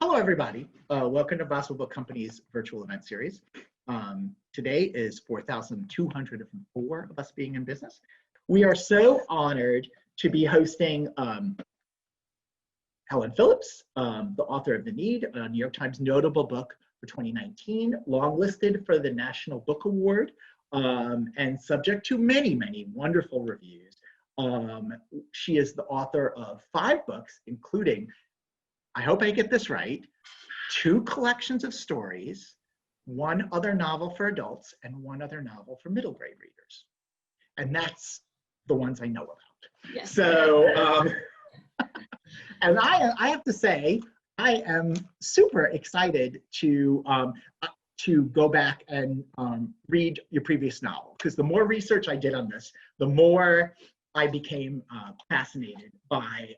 Hello, everybody. Welcome to Boswell Book Company's virtual event series. Today is 4,204 of us being in business. We are so honored to be hosting Helen Phillips, the author of The Need, a New York Times notable book for 2019, longlisted for the National Book Award, and subject to many, many wonderful reviews. She is the author of 5 books, including, I hope I get this right, 2 collections of stories, 1 other novel for adults, and 1 other novel for middle grade readers. And that's the ones I know about. Yes. So, and I have to say, I am super excited to go back and read your previous novel, because the more research I did on this, the more I became fascinated by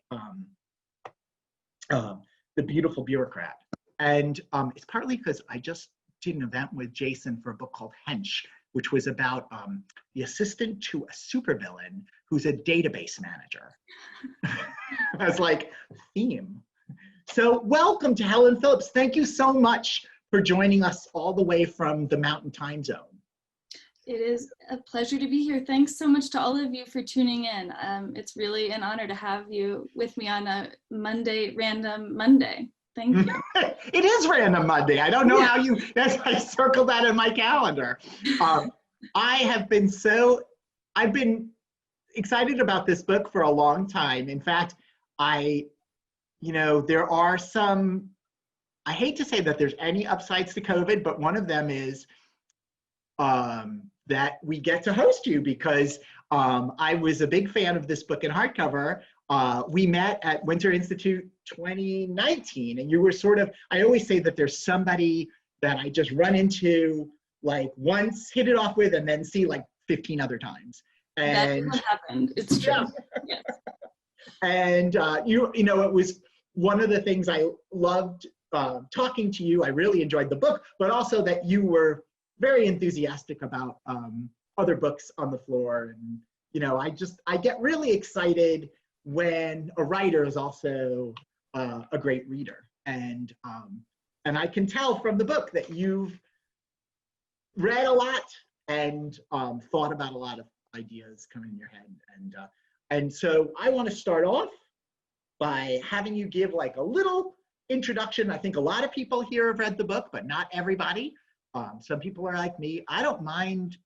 The Beautiful Bureaucrat. And it's partly because I just did an event with Jason for a book called Hench, which was about the assistant to a supervillain who's a database manager. As like theme. So welcome to Helen Phillips. Thank you so much for joining us all the way from the Mountain Time Zone. It is a pleasure to be here. Thanks so much to all of you for tuning in. It's really an honor to have you with me on a Monday, Random Monday. Thank you. It is Random Monday. I don't know how you, I circled that in my calendar. I've been excited about this book for a long time. In fact, there are some, I hate to say that there's any upsides to COVID, but one of them is that we get to host you, because I was a big fan of this book in hardcover. We met at Winter Institute 2019, and you were sort of, I always say that there's somebody that I just run into like once, hit it off with, and then see like 15 other times. And that's what happened. It's true. Yeah. Yes. And it was one of the things I loved talking to you. I really enjoyed the book, but also that you were very enthusiastic about other books on the floor. And, I get really excited when a writer is also a great reader. And I can tell from the book that you've read a lot and thought about a lot of ideas coming in your head. And so I want to start off by having you give like a little introduction. I think a lot of people here have read the book, but not everybody. Some people are like me. I don't mind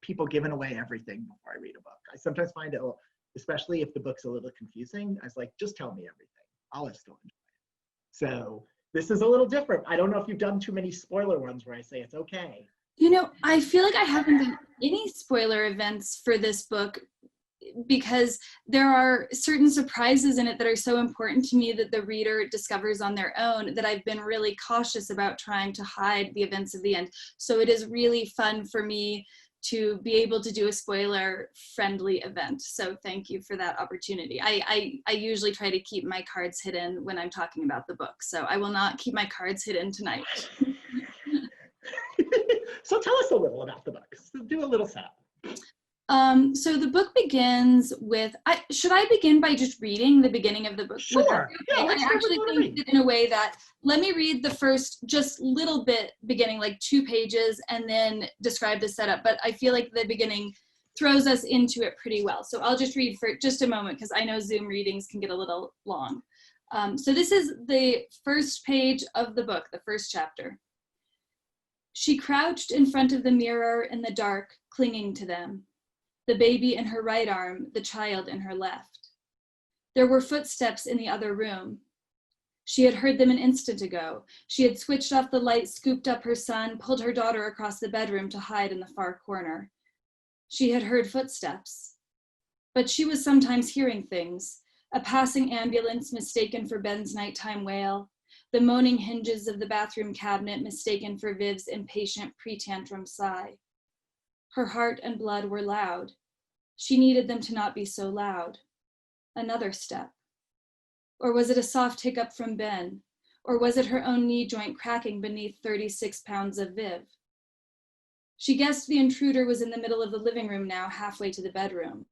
people giving away everything before I read a book. I sometimes find it, especially if the book's a little confusing, I was like, just tell me everything. I'll still enjoy it. So this is a little different. I don't know if you've done too many spoiler ones where I say it's okay. I feel like I haven't done any spoiler events for this book, because there are certain surprises in it that are so important to me that the reader discovers on their own, that I've been really cautious about trying to hide the events of the end. So it is really fun for me to be able to do a spoiler-friendly event. So thank you for that opportunity. I usually try to keep my cards hidden when I'm talking about the book, so I will not keep my cards hidden tonight. So tell us a little about the book. So do a little setup. So the book begins with, should I begin by just reading the beginning of the book? Sure. Yeah, I actually think it in a way that, let me read the first just little bit beginning, like 2 pages, and then describe the setup. But I feel like the beginning throws us into it pretty well. So I'll just read for just a moment, because I know Zoom readings can get a little long. So this is the first page of the book, the first chapter. She crouched in front of the mirror in the dark, clinging to them. The baby in her right arm, the child in her left. There were footsteps in the other room. She had heard them an instant ago. She had switched off the light, scooped up her son, pulled her daughter across the bedroom to hide in the far corner. She had heard footsteps. But she was sometimes hearing things, a passing ambulance mistaken for Ben's nighttime wail, the moaning hinges of the bathroom cabinet mistaken for Viv's impatient pre-tantrum sigh. Her heart and blood were loud. She needed them to not be so loud. Another step. Or was it a soft hiccup from Ben? Or was it her own knee joint cracking beneath 36 pounds of Viv? She guessed the intruder was in the middle of the living room now, halfway to the bedroom.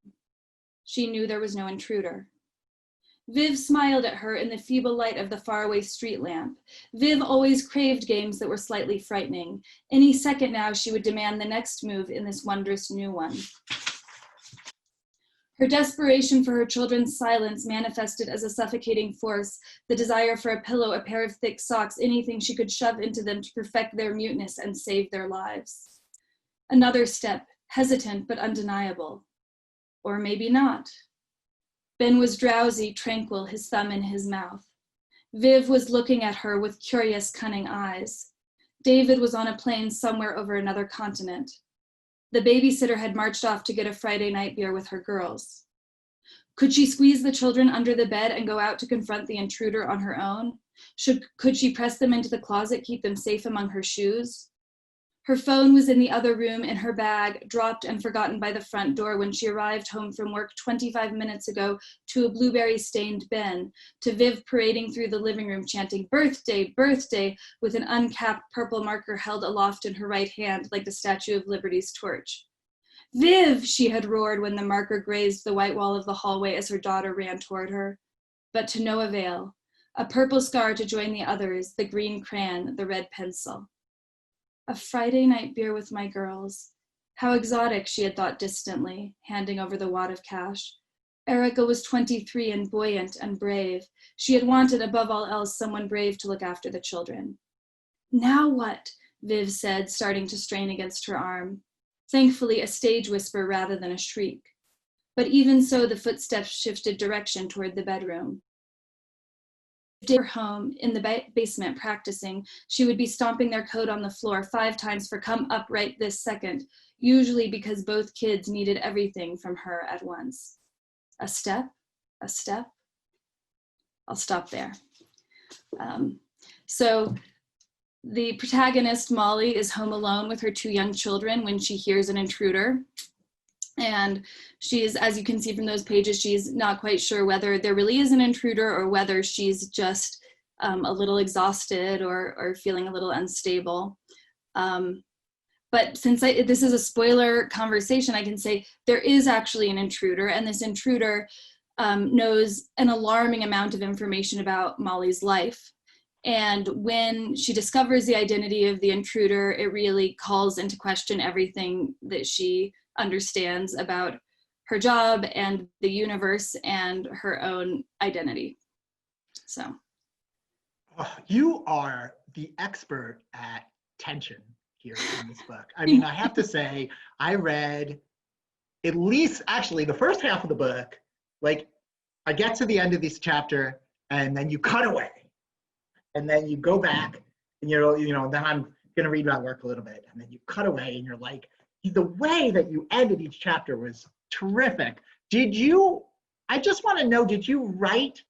She knew there was no intruder. Viv smiled at her in the feeble light of the faraway street lamp. Viv always craved games that were slightly frightening. Any second now, she would demand the next move in this wondrous new one. Her desperation for her children's silence manifested as a suffocating force, the desire for a pillow, a pair of thick socks, anything she could shove into them to perfect their muteness and save their lives. Another step, hesitant but undeniable. Or maybe not. Ben was drowsy, tranquil, his thumb in his mouth. Viv was looking at her with curious, cunning eyes. David was on a plane somewhere over another continent. The babysitter had marched off to get a Friday night beer with her girls. Could she squeeze the children under the bed and go out to confront the intruder on her own? Could she press them into the closet, keep them safe among her shoes? Her phone was in the other room in her bag, dropped and forgotten by the front door when she arrived home from work 25 minutes ago to a blueberry-stained Ben, to Viv parading through the living room chanting, "Birthday, birthday," with an uncapped purple marker held aloft in her right hand like the Statue of Liberty's torch. "Viv," she had roared when the marker grazed the white wall of the hallway as her daughter ran toward her. But to no avail. A purple scar to join the others, the green crayon, the red pencil. A Friday night beer with my girls. How exotic, she had thought distantly, handing over the wad of cash. Erica was 23 and buoyant and brave. She had wanted, above all else, someone brave to look after the children. "Now what?" Viv said, starting to strain against her arm. Thankfully, a stage whisper rather than a shriek. But even so, the footsteps shifted direction toward the bedroom. If they were home, in the basement practicing, she would be stomping their coat on the floor 5 times for "come up right this second," usually because both kids needed everything from her at once. A step, a step. I'll stop there. So the protagonist, Molly, is home alone with her 2 young children when she hears an intruder. And she's, as you can see from those pages, she's not quite sure whether there really is an intruder or whether she's just a little exhausted or feeling a little unstable. But since this is a spoiler conversation, I can say there is actually an intruder, and this intruder knows an alarming amount of information about Molly's life. And when she discovers the identity of the intruder, it really calls into question everything that she understands about her job and the universe and her own identity. So. You are the expert at tension here in this book. I mean, I have to say, I read at least, actually, the first half of the book. Like, I get to the end of this chapter, and then you cut away. And then you go back, and then I'm going to read my work a little bit. And then you cut away, and you're like, the way that you ended each chapter was terrific. I just want to know, did you write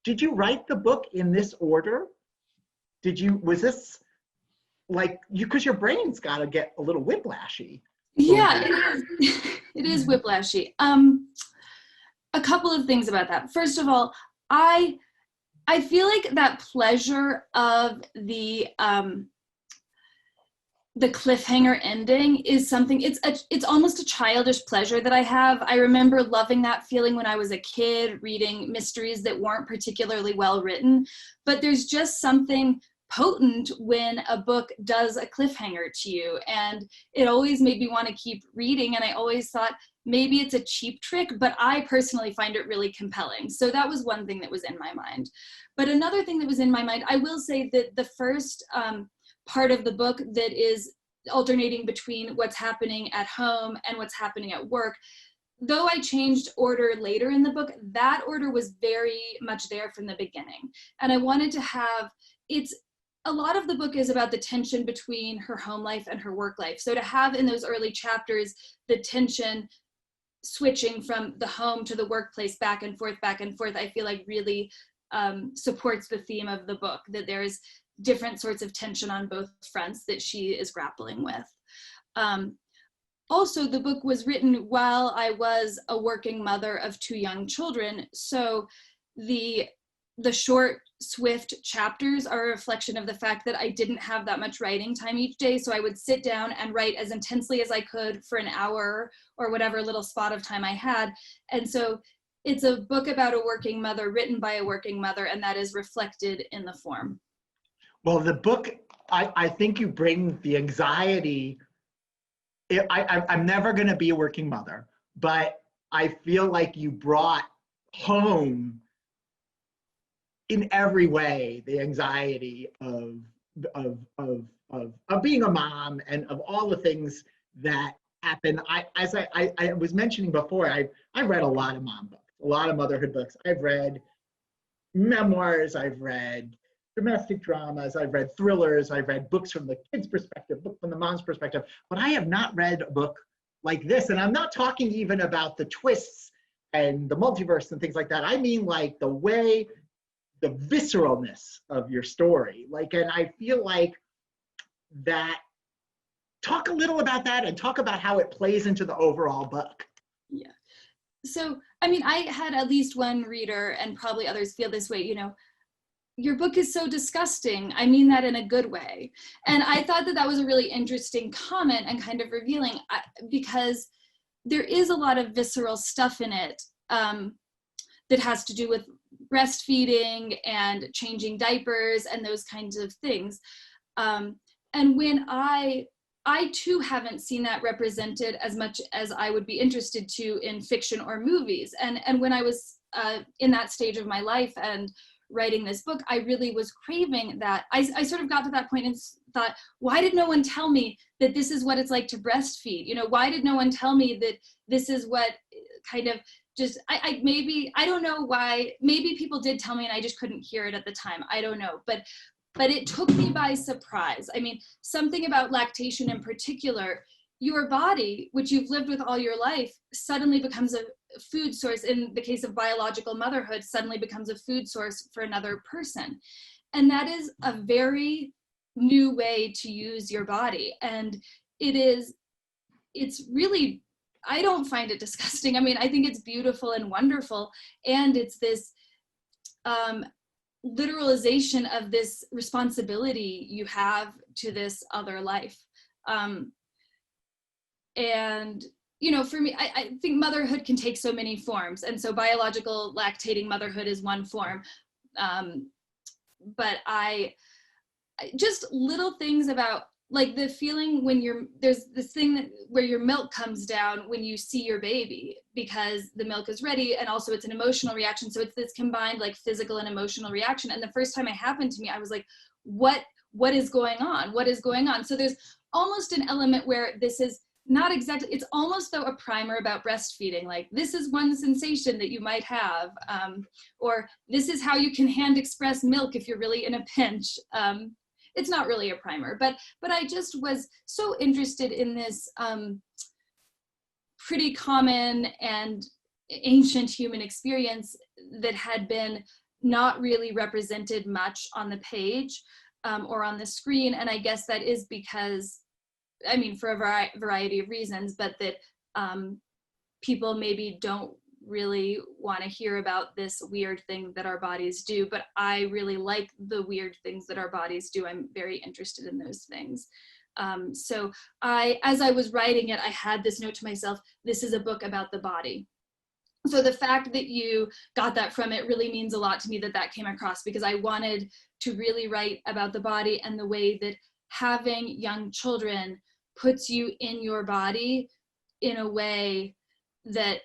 the book in this order? Was this like, because your brain's got to get a little whiplashy. Yeah, it is whiplashy. A couple of things about that. First of all, I feel like that pleasure of the cliffhanger ending is something, it's almost a childish pleasure that I have. I remember loving that feeling when I was a kid, reading mysteries that weren't particularly well written, but there's just something potent when a book does a cliffhanger to you, and it always made me want to keep reading, and I always thought maybe it's a cheap trick, but I personally find it really compelling. So that was one thing that was in my mind. But another thing that was in my mind, I will say that the first part of the book that is alternating between what's happening at home and what's happening at work, though I changed order later in the book, that order was very much there from the beginning. And I wanted to have, a lot of the book is about the tension between her home life and her work life. So to have in those early chapters, the tension switching from the home to the workplace back and forth, I feel like really supports the theme of the book, that there's different sorts of tension on both fronts that she is grappling with. Also, the book was written while I was a working mother of 2 young children, so the short, swift chapters are a reflection of the fact that I didn't have that much writing time each day, so I would sit down and write as intensely as I could for an hour or whatever little spot of time I had. And so it's a book about a working mother, written by a working mother, and that is reflected in the form. Well, the book, I think you bring the anxiety. I'm never going to be a working mother, but I feel like you brought home in every way the anxiety of being a mom and of all the things that happen. As I was mentioning before, I've read a lot of mom books, a lot of motherhood books. I've read memoirs, I've read domestic dramas, I've read thrillers, I've read books from the kid's perspective, books from the mom's perspective, but I have not read a book like this. And I'm not talking even about the twists and the multiverse and things like that. I mean like the way, the visceralness of your story. Like, and I feel like that, talk a little about that and talk about how it plays into the overall book. Yeah. So, I mean, I had at least one reader, and probably others feel this way, you know, your book is so disgusting. I mean that in a good way. And I thought that that was a really interesting comment and kind of revealing, because there is a lot of visceral stuff in it that has to do with breastfeeding and changing diapers and those kinds of things. And when I too haven't seen that represented as much as I would be interested to in fiction or movies. And when I was in that stage of my life and writing this book, I really was craving that. I sort of got to that point and thought, why did no one tell me that this is what it's like to breastfeed? You know, why did no one tell me that this is what kind of just, maybe, I don't know why, maybe people did tell me and I just couldn't hear it at the time. I don't know, but it took me by surprise. I mean, something about lactation in particular, your body, which you've lived with all your life, suddenly becomes a food source. In the case of biological motherhood, suddenly becomes a food source for another person. And that is a very new way to use your body. And it's really, I don't find it disgusting. I mean, I think it's beautiful and wonderful. And it's this literalization of this responsibility you have to this other life. And, you know, for me, I think motherhood can take so many forms. And so biological lactating motherhood is one form. But just little things about, like, the feeling when there's this thing where your milk comes down when you see your baby, because the milk is ready, and also it's an emotional reaction. So it's this combined, like, physical and emotional reaction. And the first time it happened to me, I was like, what is going on? What is going on? So there's almost an element where this is not exactly, it's almost though a primer about breastfeeding, like, this is one sensation that you might have, or this is how you can hand express milk if you're really in a pinch. It's not really a primer, but I just was so interested in this pretty common and ancient human experience that had been not really represented much on the page or on the screen. And I guess that is because, I mean, for a variety of reasons, but that people maybe don't really want to hear about this weird thing that our bodies do. But I really like the weird things that our bodies do. I'm very interested in those things. So as I was writing it, I had this note to myself, this is a book about the body. So the fact that you got that from it really means a lot to me, that came across, because I wanted to really write about the body and the way that having young children puts you in your body in a way that,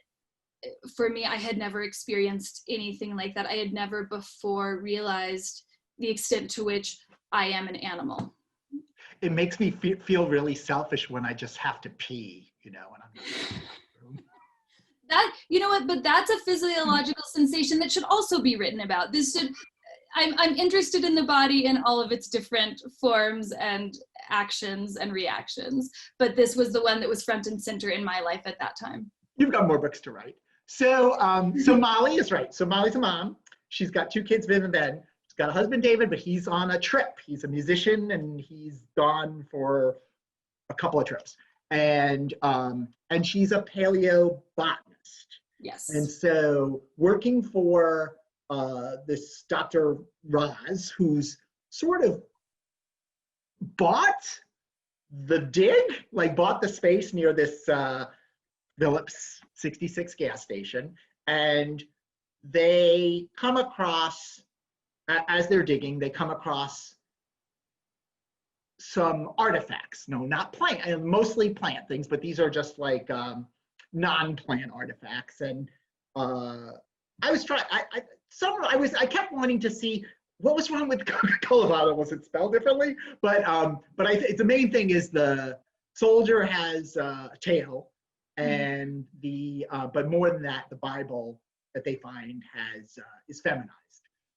for me, I had never experienced anything like that. I had never before realized the extent to which I am an animal. It makes me feel really selfish when I just have to pee, you know, when I'm in the bathroom. That, you know what, but that's a physiological sensation that should also be written about. I'm interested in the body in all of its different forms and actions and reactions, but this was the one that was front and center in my life at that time. You've got more books to write. So Molly is right. So Molly's a mom. She's got 2 kids, Viv and Ben. She's got a husband, David, but he's on a trip. He's a musician and he's gone for a couple of trips. And she's a paleobotanist. Yes. And so working for this Dr. Roz, who's sort of bought the dig, like bought the space near this Phillips 66 gas station, and they come across, as they're digging, they come across some artifacts. No, not plant, mostly plant things, but these are just like non-plant artifacts. And I was trying, I kept wanting to see what was wrong with the Coca-Cola bottle. Was it spelled differently? But the main thing is the soldier has a tail, and but more than that, the Bible that they find is feminized.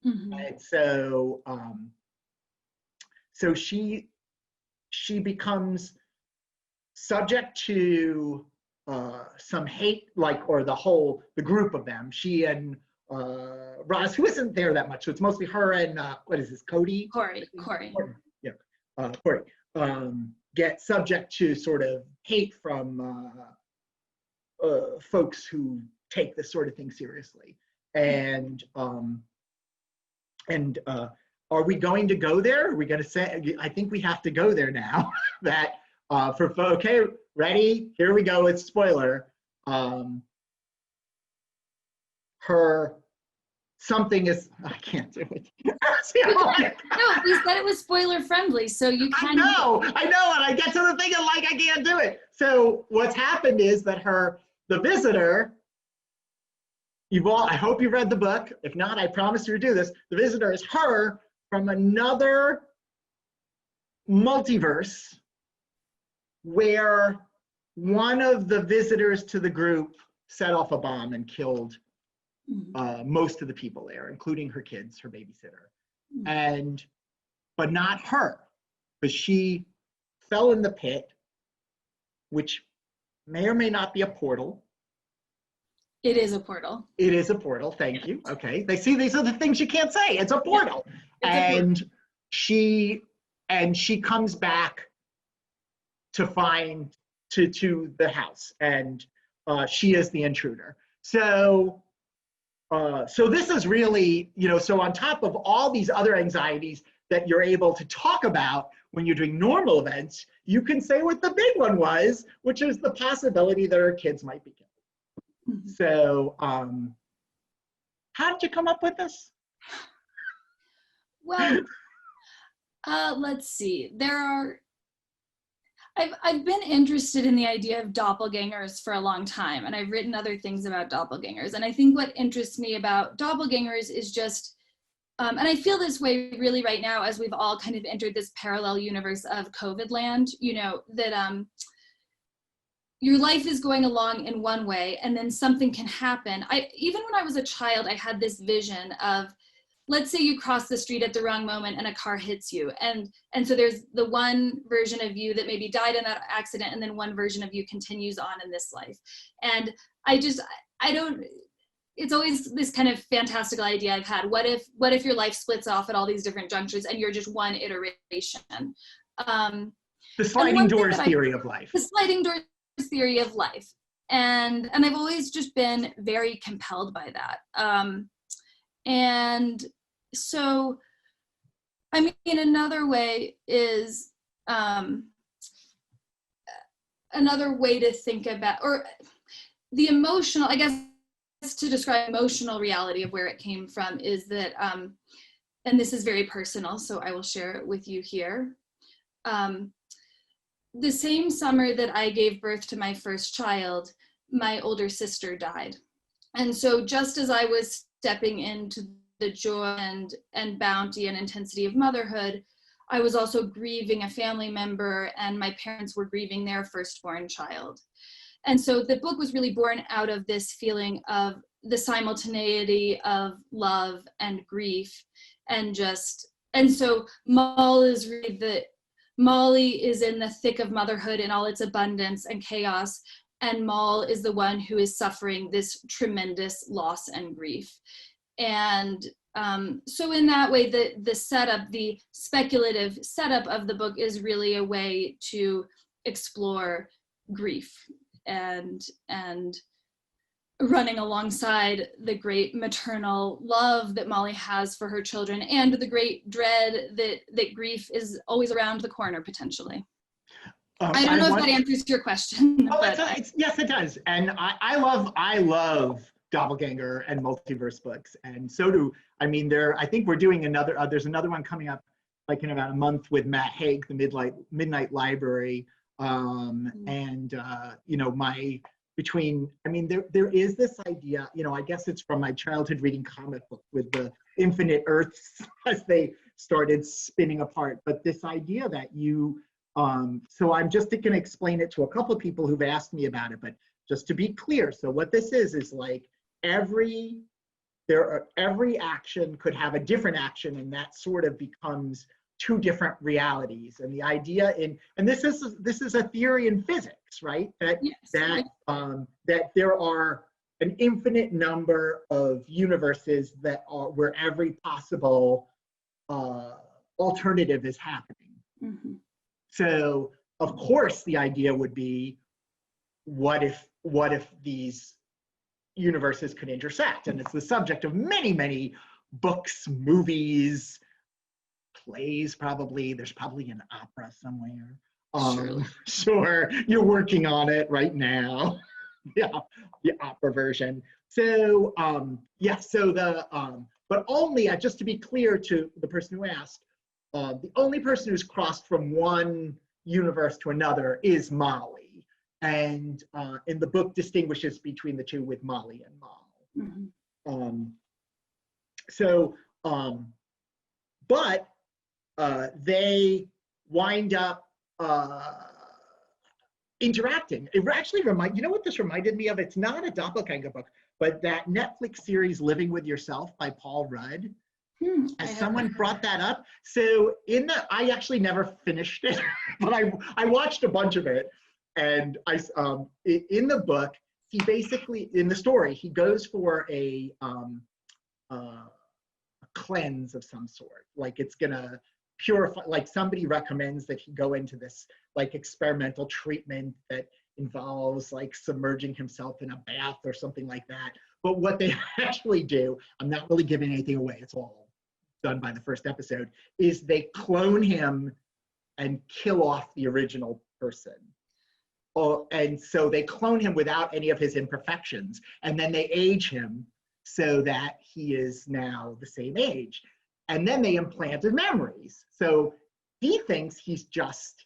And so so she becomes subject to some hate, or the group of them. She and Roz, who isn't there that much, so it's mostly her and what is this, Cody? Corey. Yeah, Corey. Get subject to sort of hate from folks who take this sort of thing seriously. And are we going to go there? Are we going to say, I think we have to go there now. That okay, ready? Here we go. It's spoiler. Something is, I can't do it. No, we said it was spoiler friendly, so you can. I know, and I get to the thing and I can't do it. So what's happened is that the visitor, I hope you read the book. If not, I promise you to do this. The visitor is her from another multiverse where one of the visitors to the group set off a bomb and killed most of the people there, including her kids, her babysitter. But not her, because she fell in the pit, which may or may not be a portal. It is a portal. It is a portal, thank you. Okay, these are the things you can't say. It's a portal. She comes back to the house, and she is the intruder. So this is really, so on top of all these other anxieties that you're able to talk about when you're doing normal events, you can say what the big one was, which is the possibility that our kids might be killed. So how did you come up with this? Well, let's see. I've been interested in the idea of doppelgangers for a long time, and I've written other things about doppelgangers. And I think what interests me about doppelgangers is just, and I feel this way really right now as we've all kind of entered this parallel universe of COVID land, that your life is going along in one way and then something can happen. Even when I was a child, I had this vision of, let's say you cross the street at the wrong moment and a car hits you. And so there's the one version of you that maybe died in that accident, and then one version of you continues on in this life. And it's always this kind of fantastical idea I've had. What if your life splits off at all these different junctures and you're just one iteration? The sliding doors theory of life. The sliding doors theory of life. And I've always just been very compelled by that. And so, I mean, another way is, another way to think about, or the emotional, I guess, to describe emotional reality of where it came from is that, and this is very personal, so I will share it with you here. The same summer that I gave birth to my first child, my older sister died. And so just as I was stepping into the joy and bounty and intensity of motherhood, I was also grieving a family member, and my parents were grieving their firstborn child. And so the book was really born out of this feeling of the simultaneity of love and grief, and so Molly is in the thick of motherhood in all its abundance and chaos, and Moll is the one who is suffering this tremendous loss and grief. And so in that way, the setup, the speculative setup of the book is really a way to explore grief and running alongside the great maternal love that Molly has for her children, and the great dread that grief is always around the corner potentially. I don't know if that answers your question. Oh, yes, it does. And I love doppelganger and multiverse books, and so do, I mean, I think we're doing another, there's another one coming up like in about a month with Matt Haig, the Midnight Library, and you know, I mean, there is this idea, you know, I guess it's from my childhood reading comic book with the infinite Earths as they started spinning apart, but this idea that you, so I'm just going to explain it to a couple of people who've asked me about it, but just to be clear, so what this is like every action could have a different action, and that sort of becomes two different realities. And the idea and this is a theory in physics, right? That that there are an infinite number of universes that are where every possible alternative is happening. Mm-hmm. So of course the idea would be, what if these universes could intersect? And it's the subject of many, many books, movies, plays, probably. There's probably an opera somewhere. Sure, you're working on it right now. Yeah, the opera version. So so but only, just to be clear to the person who asked, the only person who's crossed from one universe to another is Molly. And in the book distinguishes between the two with Molly and Mal. Mm-hmm. But they wind up interacting. It actually you know what this reminded me of? It's not a doppelganger book, but that Netflix series Living with Yourself by Paul Rudd. Has someone brought that up? So I actually never finished it, but I watched a bunch of it. And in the book, he basically, in the story, he goes for a cleanse of some sort. Like it's gonna purify, like somebody recommends that he go into this like experimental treatment that involves like submerging himself in a bath or something like that. But what they actually do, I'm not really giving anything away, it's all done by the first episode, is they clone him and kill off the original person. And so they clone him without any of his imperfections, and then they age him so that he is now the same age. And then they implanted memories. So he thinks he's just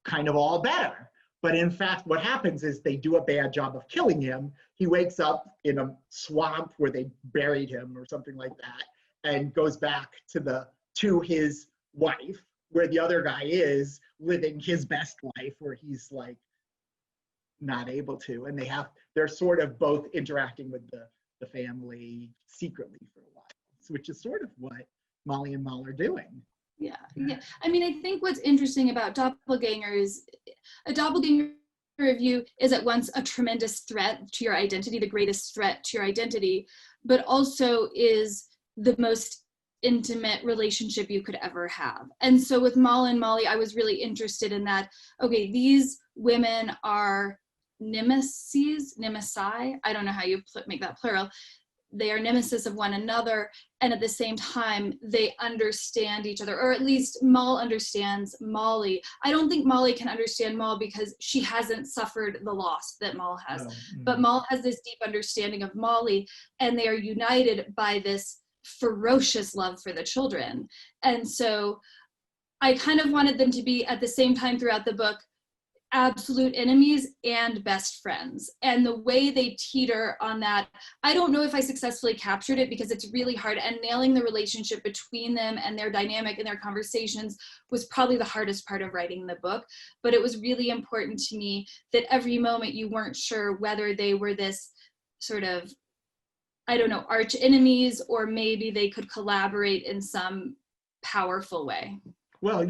kind of all better. But in fact, what happens is they do a bad job of killing him. He wakes up in a swamp where they buried him or something like that, and goes back to his wife, where the other guy is living his best life, where he's like not able to. And they're sort of both interacting with the family secretly for a while, which is sort of what Molly and Mal are doing. Yeah. I mean, I think what's interesting about doppelgangers, a doppelganger of you is at once a tremendous threat to your identity, the greatest threat to your identity, but also is the most intimate relationship you could ever have. And so with Mal and Molly, I was really interested in that. Okay, these women are nemesi, I don't know how you make that plural. They are nemesis of one another, and at the same time, they understand each other, or at least Mal understands Molly. I don't think Molly can understand Mal because she hasn't suffered the loss that Mal has. Oh. But Mal has this deep understanding of Molly, and they are united by this ferocious love for the children. And so I kind of wanted them to be at the same time throughout the book absolute enemies and best friends. And the way they teeter on that, I don't know if I successfully captured it because it's really hard, and nailing the relationship between them and their dynamic and their conversations was probably the hardest part of writing the book. But it was really important to me that every moment you weren't sure whether they were this sort of, I don't know, arch enemies, or maybe they could collaborate in some powerful way. Well,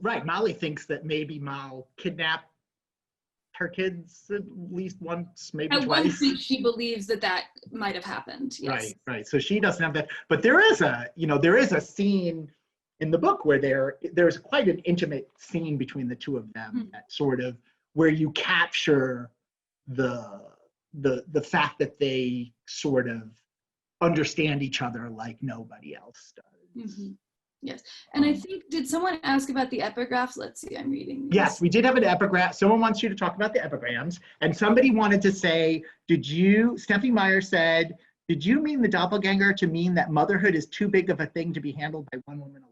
right, Molly thinks that maybe Mal kidnapped her kids at least once, maybe at twice. One point she believes that might have happened. Yes. Right. So she doesn't have that, but there is a scene in the book where there's quite an intimate scene between the two of them, that sort of where you capture the fact that they sort of understand each other like nobody else does. Mm-hmm. Yes. And I think, did someone ask about the epigraphs? Let's see, I'm reading these. Yes, we did have an epigraph. Someone wants you to talk about the epigrams. And somebody wanted to say, Steffi Meyer said, did you mean the doppelganger to mean that motherhood is too big of a thing to be handled by one woman alone?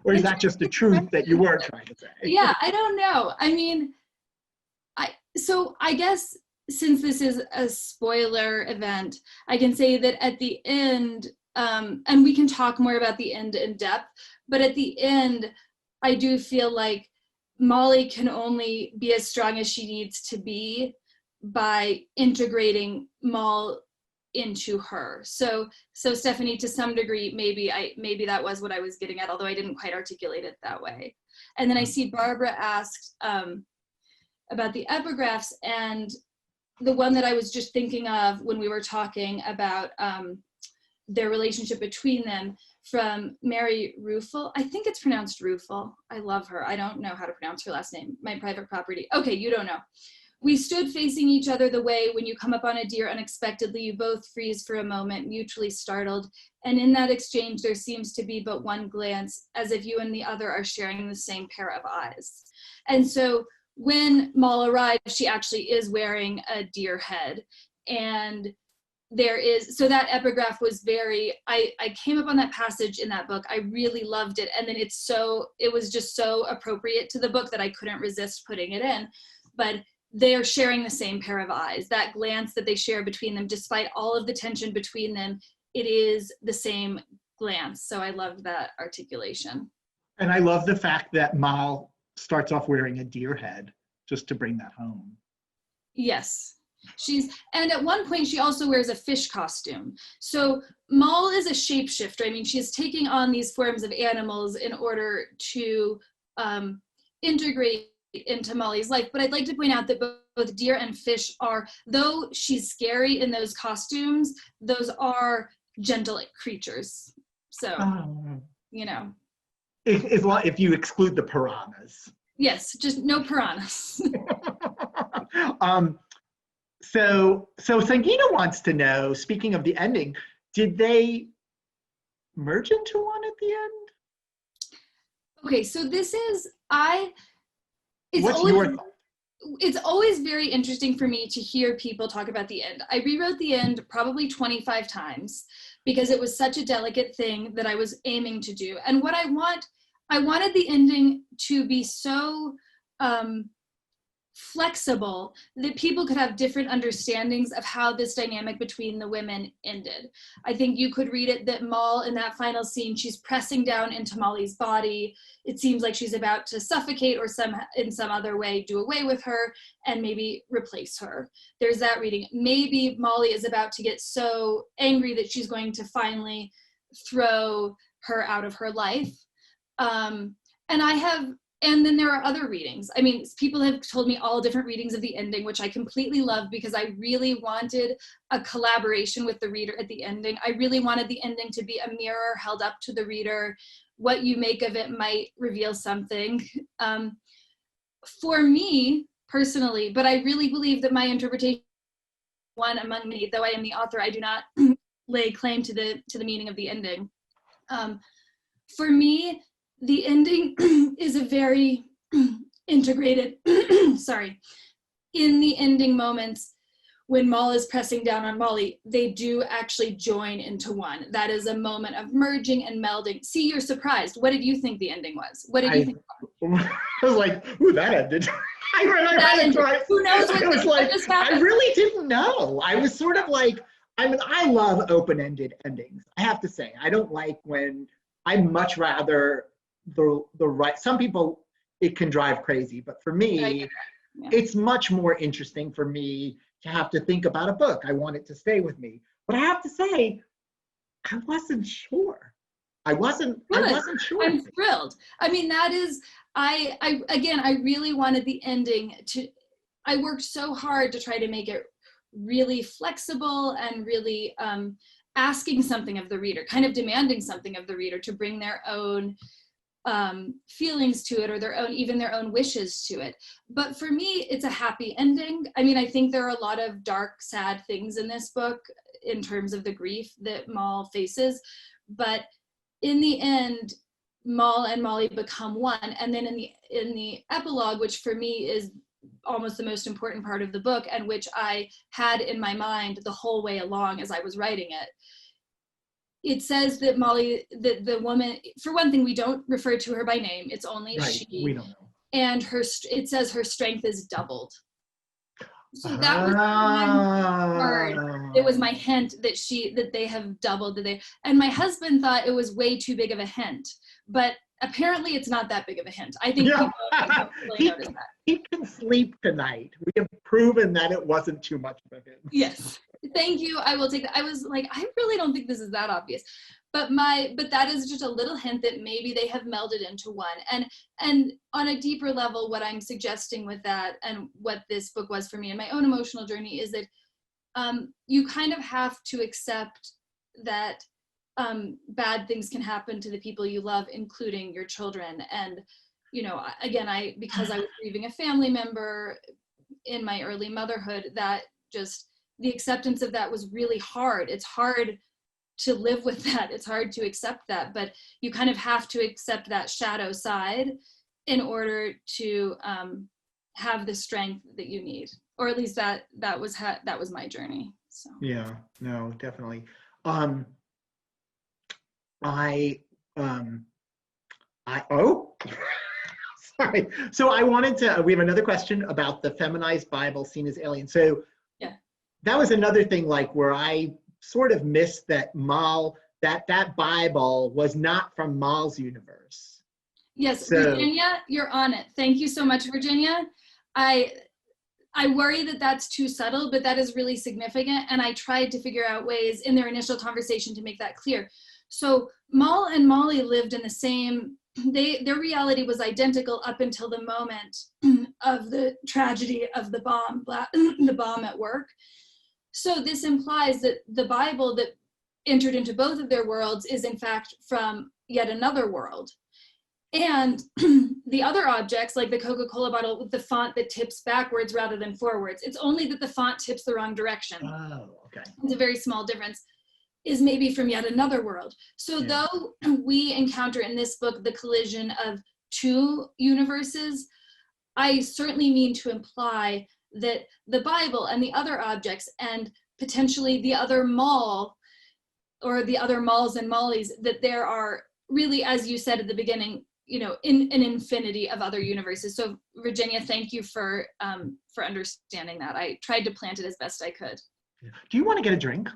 Or is that just the truth that you were trying to say? Yeah, I don't know. I mean, so I guess since this is a spoiler event, I can say that at the end, and we can talk more about the end in depth, but at the end, I do feel like Molly can only be as strong as she needs to be by integrating Moll into her. So Stephanie, to some degree, maybe that was what I was getting at, although I didn't quite articulate it that way. And then I see Barbara asked about the epigraphs, and the one that I was just thinking of when we were talking about their relationship between them, from Mary Ruffel. I think it's pronounced Ruffel. I love her. I don't know how to pronounce her last name. My private property. Okay, you don't know. We stood facing each other the way when you come upon a deer unexpectedly, you both freeze for a moment, mutually startled. And in that exchange, there seems to be but one glance, as if you and the other are sharing the same pair of eyes. And so when Moll arrives, she actually is wearing a deer head. And so that epigraph was I came up on that passage in that book. I really loved it. And then it was just so appropriate to the book that I couldn't resist putting it in. But they are sharing the same pair of eyes. That glance that they share between them, despite all of the tension between them, it is the same glance. So I loved that articulation. And I love the fact that Moll starts off wearing a deer head, just to bring that home. Yes. And at one point she also wears a fish costume. So Moll is a shapeshifter. I mean, she's taking on these forms of animals in order to integrate into Molly's life. But I'd like to point out that both deer and fish though she's scary in those costumes, those are gentle creatures. So, If you exclude the piranhas. Yes, just no piranhas. So Sangita wants to know, speaking of the ending, did they merge into one at the end? Okay, so this is, it's always very interesting for me to hear people talk about the end. I rewrote the end probably 25 times because it was such a delicate thing that I was aiming to do. And what I wanted the ending to be so flexible that people could have different understandings of how this dynamic between the women ended. I think you could read it that Moll, in that final scene, she's pressing down into Molly's body. It seems like she's about to suffocate or in some other way do away with her and maybe replace her. There's that reading. Maybe Molly is about to get so angry that she's going to finally throw her out of her life. And then there are other readings. I mean, people have told me all different readings of the ending, which I completely love because I really wanted a collaboration with the reader at the ending. I really wanted the ending to be a mirror held up to the reader. What you make of it might reveal something. For me, personally, but I really believe that my interpretation, one among many, though I am the author, I do not lay claim to the meaning of the ending. For me, the ending is a very integrated, in the ending moments, when Moll is pressing down on Molly, they do actually join into one. That is a moment of merging and melding. See, you're surprised. What did you think the ending was? What did you think? I was like, ooh, that ended. I read it twice. Who knows what just happened? I really didn't know. I was sort of like, I love open-ended endings. I have to say, I don't like when, I'd much rather the right, some people, it can drive crazy, but for me, it's much more interesting for me to have to think about a book. I want it to stay with me. But I have to say, I wasn't sure. I wasn't sure. I'm thrilled. I mean, that is, I really wanted the ending to, I worked so hard to try to make it really flexible and really asking something of the reader, kind of demanding something of the reader to bring their own feelings to it, or even their own wishes to it. But for me, it's a happy ending. I mean, I think there are a lot of dark, sad things in this book in terms of the grief that Moll faces. but in the end, Mal and Molly become one. And then in the epilogue, which for me is almost the most important part of the book, and which I had in my mind the whole way along as I was writing it, it says that Molly, the woman, for one thing, we don't refer to her by name. It's only Right, she. we don't know. And it says her strength is doubled. So that was one word. It was my hint that they have doubled. And my husband thought it was way too big of a hint, but apparently it's not that big of a hint. I think people really notice that. He can sleep tonight. We have proven that it wasn't too much of a hint. Yes. Thank you. I will take that. I was like, I really don't think this is that obvious. But that is just a little hint that maybe they have melded into one. And on a deeper level, what I'm suggesting with that, and what this book was for me in my own emotional journey, is that you kind of have to accept that bad things can happen to the people you love, including your children. And, you know, again, because I was grieving a family member in my early motherhood, that just, the acceptance of that was really hard. It's hard to live with that. It's hard to accept that, but you kind of have to accept that shadow side in order to have the strength that you need, or at least that was my journey. So yeah, no, definitely. Sorry. So I wanted to. We have another question about the feminized Bible seen as alien. So yeah, that was another thing, like, where I sort of missed that that Bible was not from Mal's universe. Yes, so, Virginia, you're on it. Thank you so much, Virginia. I worry that that's too subtle, but that is really significant. And I tried to figure out ways in their initial conversation to make that clear. So Mal and Molly lived in the same, their reality was identical up until the moment of the tragedy of the bomb at work. So this implies that the Bible that entered into both of their worlds is in fact from yet another world. And the other objects, like the Coca-Cola bottle with the font that tips backwards rather than forwards, it's only that the font tips the wrong direction. Oh, okay. It's a very small difference, is maybe from yet another world. So though we encounter in this book the collision of two universes, I certainly mean to imply that the Bible and the other objects, and potentially the other Mal, or the other Mals and Mollys, that there are really, as you said at the beginning, you know, in an infinity of other universes. So Virginia, thank you for understanding that. I tried to plant it as best I could. Do you want to get a drink?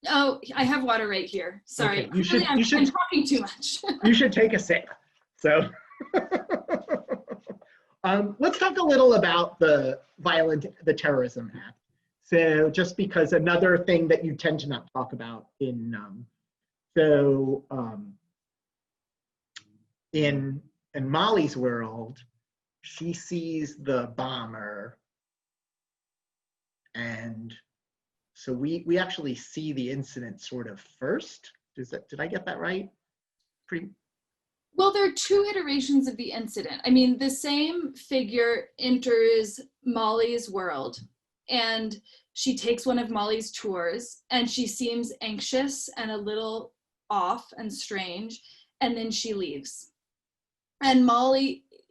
Oh, I have water right here. Sorry. Okay. I'm talking too much. You should take a sip. So let's talk a little about the Terrorism Act. So just because another thing that you tend to not talk about in Molly's world, she sees the bomber, and so we actually see the incident sort of first. Did I get that right? Well, there are two iterations of the incident. I mean, the same figure enters Molly's world, and she takes one of Molly's tours, and she seems anxious and a little off and strange, and then she leaves. And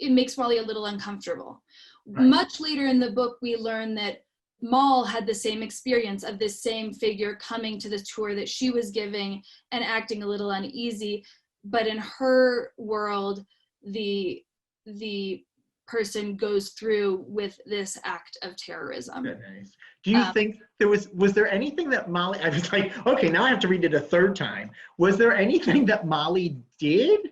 it makes Molly a little uncomfortable. Right. Much later in the book, we learn that Mal had the same experience of this same figure coming to the tour that she was giving and acting a little uneasy. But in her world, the person goes through with this act of terrorism. Nice. Do you think was there anything that Molly, I was like, okay, now I have to read it a third time. Was there anything that Molly did?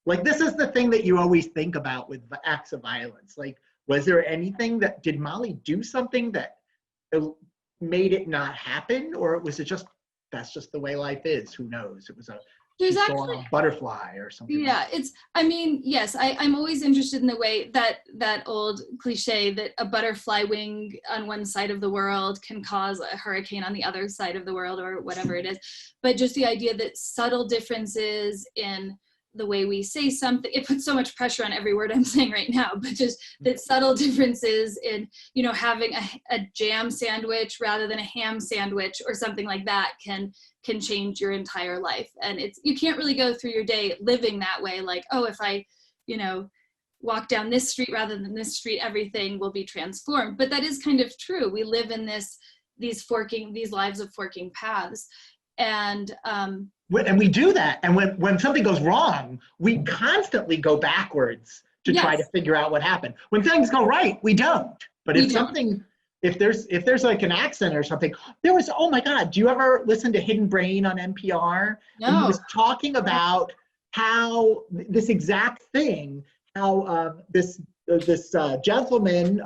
Like, this is the thing that you always think about with acts of violence. Like, was there anything did Molly do something that made it not happen? Or was it just, that's just the way life is? Who knows? It was there's actually a butterfly or something. Yeah, yes, I'm always interested in the way that old cliche that a butterfly wing on one side of the world can cause a hurricane on the other side of the world, or whatever it is. But just the idea that subtle differences in the way we say something. It puts so much pressure on every word I'm saying right now, but just that subtle differences in, you know, having a jam sandwich rather than a ham sandwich or something like that can change your entire life. And you can't really go through your day living that way, like, oh, if I, you know, walk down this street rather than this street, everything will be transformed. But that is kind of true. We live in these lives of forking paths. And we do that. And when something goes wrong, we constantly go backwards to try to figure out what happened. When things go right, we don't. But if there's like an accent or something, oh my God, do you ever listen to Hidden Brain on NPR? No. And he was talking about how this exact thing, how this gentleman,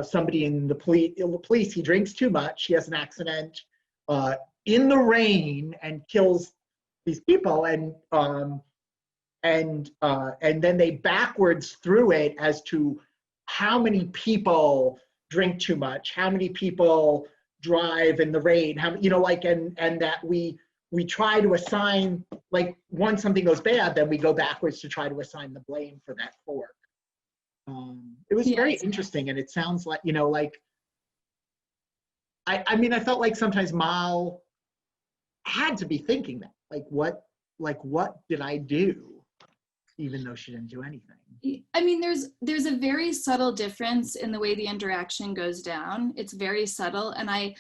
somebody in the police, he drinks too much, he has an accident in the rain and kills these people, and then they backwards through it as to how many people drink too much, how many people drive in the rain, how, you know, like, and that we try to assign, like, once something goes bad, then we go backwards to try to assign the blame for that fork. It was very interesting, and it sounds like, you know, like, I mean, I felt like sometimes Mal had to be thinking that, like, what did I do, even though she didn't do anything. I mean, there's a very subtle difference in the way the interaction goes down. It's very subtle. And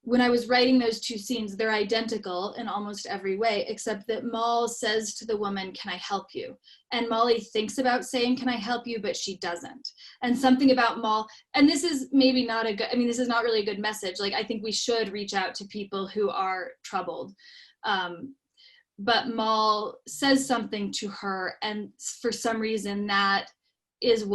when I was writing those two scenes, they're identical in almost every way, except that Mal says to the woman, "Can I help you?" And Molly thinks about saying, "Can I help you?" but she doesn't. And something about Mal, and this is maybe not this is not really a good message. Like, I think we should reach out to people who are troubled. But Mal says something to her, and for some reason that is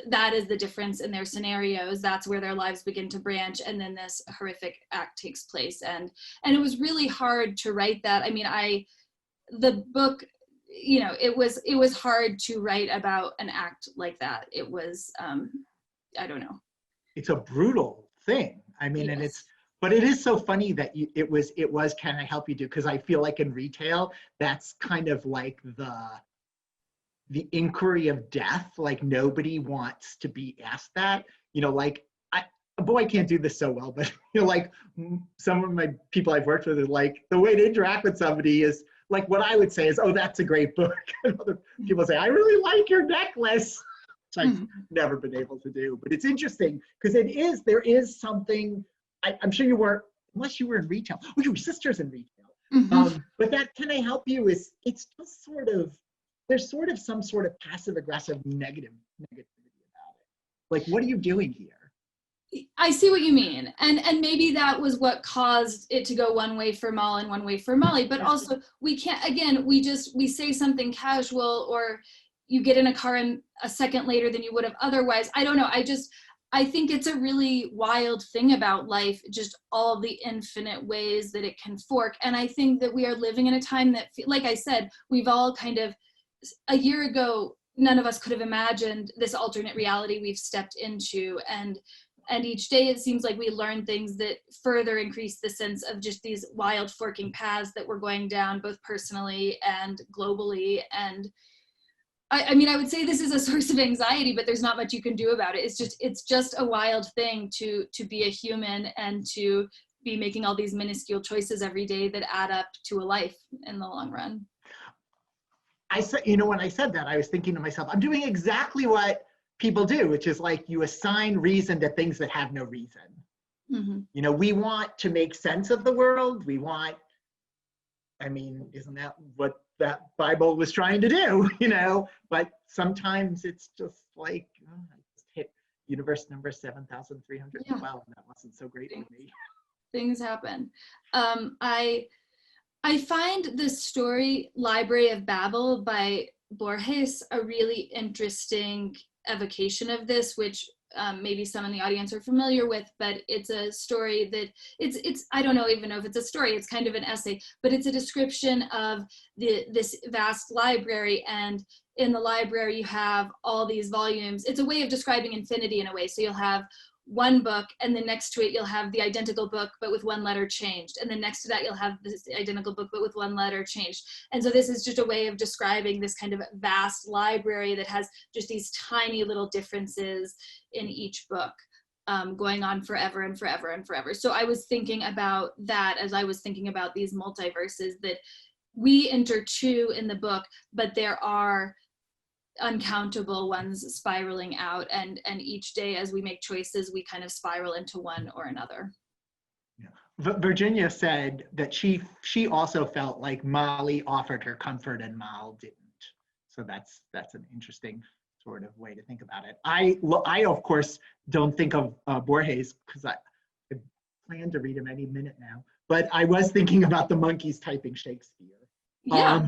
that is the difference in their scenarios. That's where their lives begin to branch, and then this horrific act takes place. And it was really hard to write that. I mean, the book, you know, it was hard to write about an act like that. It was, I don't know. It's a brutal thing. I mean, yes. But it is so funny that it was "Can I help you?" because I feel like in retail, that's kind of like the inquiry of death. Like, nobody wants to be asked that. You know, like, I can't do this so well, but, you know, like, some of my people I've worked with is like, the way to interact with somebody is like, what I would say is, "Oh, that's a great book." And other people say, "I really like your necklace," which I've never been able to do. But it's interesting because there is something. I'm sure you weren't, unless you were in retail. Oh, you were sisters in retail. But that "Can I help you?" it's just sort of, there's sort of some sort of passive aggressive negativity about it. Like, what are you doing here? I see what you mean. And maybe that was what caused it to go one way for Mal and one way for Molly. But also, we can't, again, we say something casual, or you get in a car and a second later than you would have otherwise. I don't know. I think it's a really wild thing about life, just all the infinite ways that it can fork. And I think that we are living in a time that, like I said, we've all kind of, a year ago, none of us could have imagined this alternate reality we've stepped into. And each day it seems like we learn things that further increase the sense of just these wild forking paths that we're going down, both personally and globally. And I mean, I would say this is a source of anxiety, but there's not much you can do about it. It's just a wild thing to be a human and to be making all these minuscule choices every day that add up to a life in the long run. I said, you know, when I said that, I was thinking to myself, I'm doing exactly what people do, which is like, you assign reason to things that have no reason. You know, we want to make sense of the world. I mean, isn't that what that Bible was trying to do, you know? But sometimes it's just like, I just hit universe number 7,312, and that wasn't so great for me. Things happen. I find the story Library of Babel by Borges a really interesting evocation of this, which maybe some in the audience are familiar with, but it's a story that it's I don't know even know if it's a story, it's kind of an essay, but it's a description of this vast library, and in the library you have all these volumes. It's a way of describing infinity in a way. So you'll have one book, and then next to it you'll have the identical book but with one letter changed, and then next to that you'll have this identical book but with one letter changed. And so this is just a way of describing this kind of vast library that has just these tiny little differences in each book, going on forever and forever and forever. So I was thinking about that as I was thinking about these multiverses, that we enter two in the book, but there are uncountable ones spiraling out, and each day as we make choices we kind of spiral into one or another. Yeah. Virginia said that she also felt like Molly offered her comfort and Mal didn't. So that's an interesting sort of way to think about it. I of course don't think of Borges because I plan to read him any minute now, but I was thinking about the monkeys typing Shakespeare. Yeah.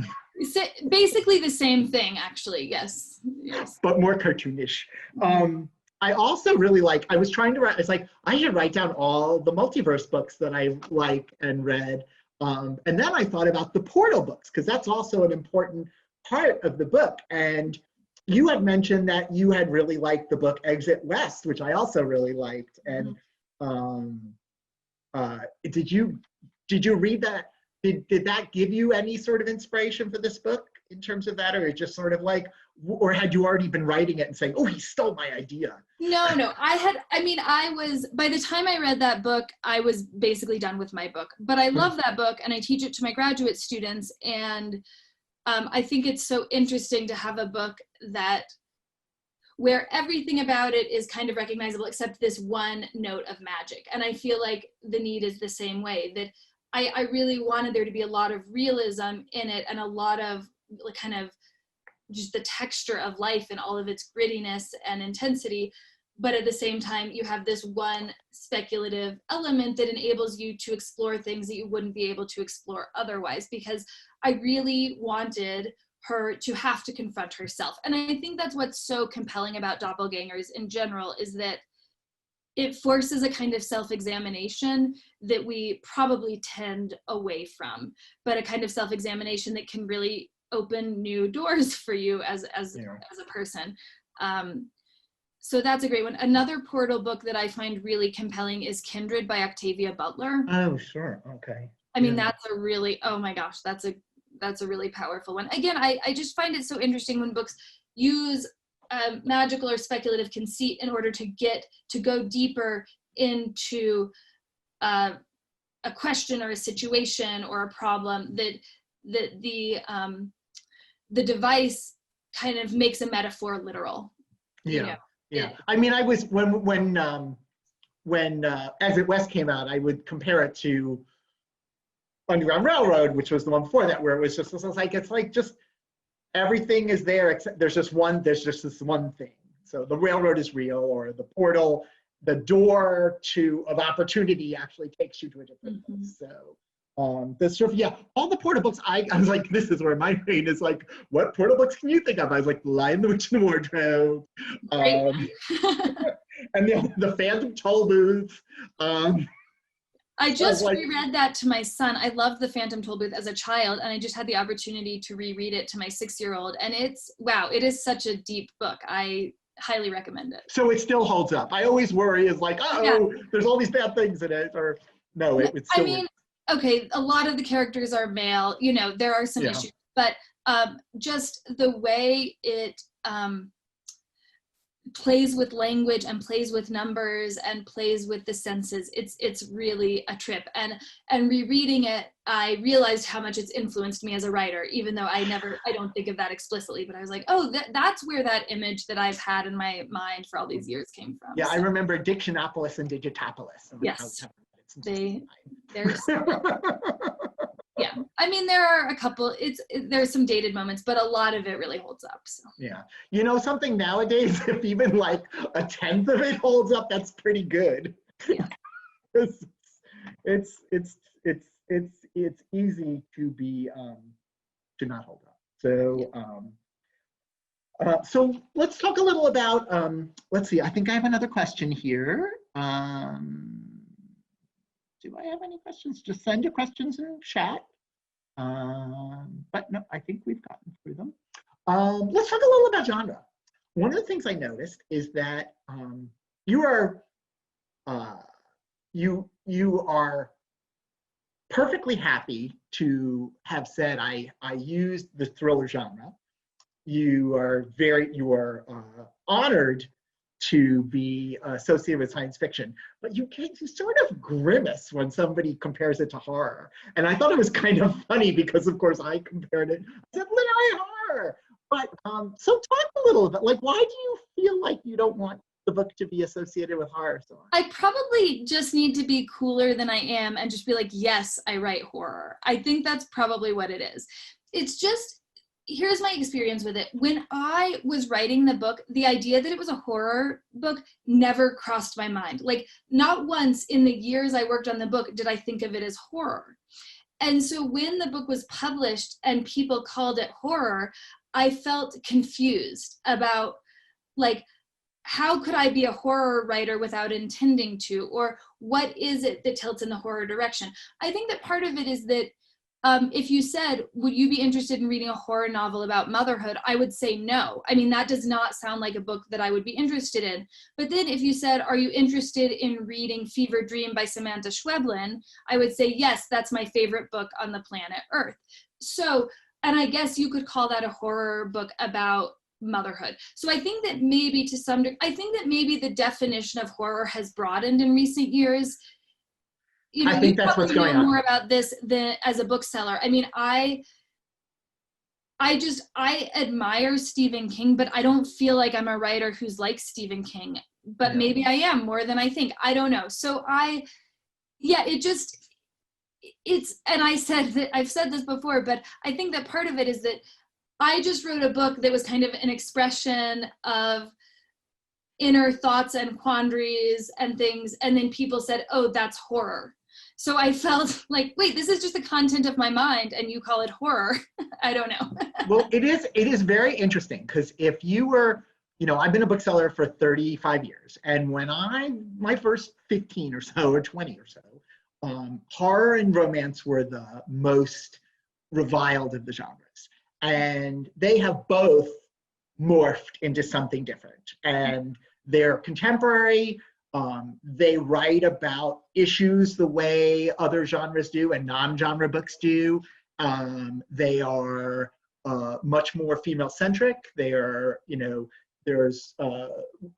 Basically the same thing, actually. Yes. But more cartoonish. I also really I was trying to write, it's like, I should write down all the multiverse books that I like and read. And then I thought about the portal books, because that's also an important part of the book. And you had mentioned that you had really liked the book Exit West, which I also really liked. And did you read that? Did that give you any sort of inspiration for this book in terms of that, or just sort of like, or had you already been writing it and saying, oh, he stole my idea? No, I was, by the time I read that book, I was basically done with my book. But I love that book and I teach it to my graduate students. And I think it's so interesting to have a book where everything about it is kind of recognizable except this one note of magic. And I feel like The Need is the same way, that I really wanted there to be a lot of realism in it and a lot of kind of just the texture of life and all of its grittiness and intensity. But at the same time, you have this one speculative element that enables you to explore things that you wouldn't be able to explore otherwise, because I really wanted her to have to confront herself. And I think that's what's so compelling about doppelgangers in general, is that it forces a kind of self-examination that we probably tend away from, but a kind of self-examination that can really open new doors for you as a person. So that's a great one. Another portal book that I find really compelling is Kindred by Octavia Butler. Oh, sure. Okay. I mean, that's a really, oh my gosh, that's a really powerful one. Again, I just find it so interesting when books use magical or speculative conceit in order to go deeper into a question or a situation or a problem, that the device kind of makes a metaphor literal. Yeah. I mean, I was when Exit West came out, I would compare it to Underground Railroad, which was the one before that, where it was just it's like just everything is there except there's just this one thing. So the railroad is real, or the portal, the door of opportunity actually takes you to a different place. So this sort of, all the portal books, I was like, this is where my brain is like, what portal books can you think of? I was like, The Lion, the Witch, and the Wardrobe, and the Phantom Toll Booth. I just reread that to my son. I loved The Phantom Toll Booth as a child, and I just had the opportunity to reread it to my 6-year-old, and it is such a deep book. I highly recommend it. So it still holds up. I always worry is like, there's all these bad things in it, or no, it's still. I mean, okay, a lot of the characters are male, there are some issues, but just the way it plays with language and plays with numbers and plays with the senses, it's really a trip. And rereading it, I realized how much it's influenced me as a writer, even though I don't think of that explicitly, but I was like, oh, that's where that image that I've had in my mind for all these years came from. Yeah, so. I remember Dictionopolis and Digitopolis. And yes, there's yeah, I mean, there are a couple, there's some dated moments, but a lot of it really holds up. So. Yeah. Something nowadays, if even like a 10th of it holds up, that's pretty good. Yeah. it's easy to be, to not hold up. So, so let's talk a little about, let's see, I think I have another question here. Do I have any questions? Just send your questions in chat. But no, I think we've gotten through them. Let's talk a little about genre. One of the things I noticed is that you are you are perfectly happy to have said, I used the thriller genre. You are honored to be associated with science fiction, but you sort of grimace when somebody compares it to horror. And I thought it was kind of funny because, of course, I compared it. I said literary horror. But so talk a little bit. Like, why do you feel like you don't want the book to be associated with horror so much? I probably just need to be cooler than I am and just be like, yes, I write horror. I think that's probably what it is. It's just, here's my experience with it. When I was writing the book, the idea that it was a horror book never crossed my mind. Like, not once in the years I worked on the book did I think of it as horror. And so when the book was published and people called it horror, I felt confused about, like, how could I be a horror writer without intending to? Or what is it that tilts in the horror direction? I think that part of it is that if you said, would you be interested in reading a horror novel about motherhood? I would say no. I mean, that does not sound like a book that I would be interested in. But then if you said, are you interested in reading Fever Dream by Samantha Schweblin? I would say, yes, that's my favorite book on the planet Earth. So, and I guess you could call that a horror book about motherhood. So I think that maybe to some degree, I think that maybe the definition of horror has broadened in recent years. You know, I think that's what's going on. More about this than as a bookseller. I mean, I admire Stephen King, but I don't feel like I'm a writer who's like Stephen King. But maybe I am more than I think. I don't know. So and I said that, I've said this before, but I think that part of it is that I just wrote a book that was kind of an expression of inner thoughts and quandaries and things, and then people said, oh, that's horror. So I felt like, wait, this is just the content of my mind and you call it horror. I don't know. Well, it is very interesting, because if you were, I've been a bookseller for 35 years, and when my first 15 or so, or 20 or so, horror and romance were the most reviled of the genres. And they have both morphed into something different. And they're contemporary. They write about issues the way other genres do and non-genre books do. They are much more female-centric. They are, there's a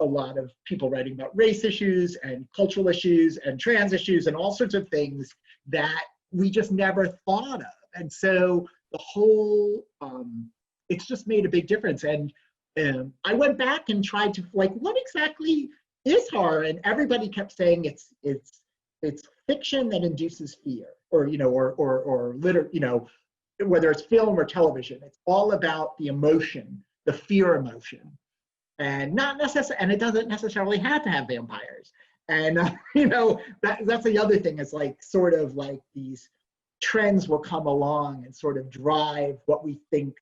lot of people writing about race issues and cultural issues and trans issues and all sorts of things that we just never thought of. And so the whole, it's just made a big difference. And I went back and tried to, like, what exactly is horror? And everybody kept saying it's fiction that induces fear, or whether it's film or television. It's all about the emotion, the fear emotion, and not necessarily, and it doesn't necessarily have to have vampires. And that's the other thing, is like sort of like these trends will come along and sort of drive what we think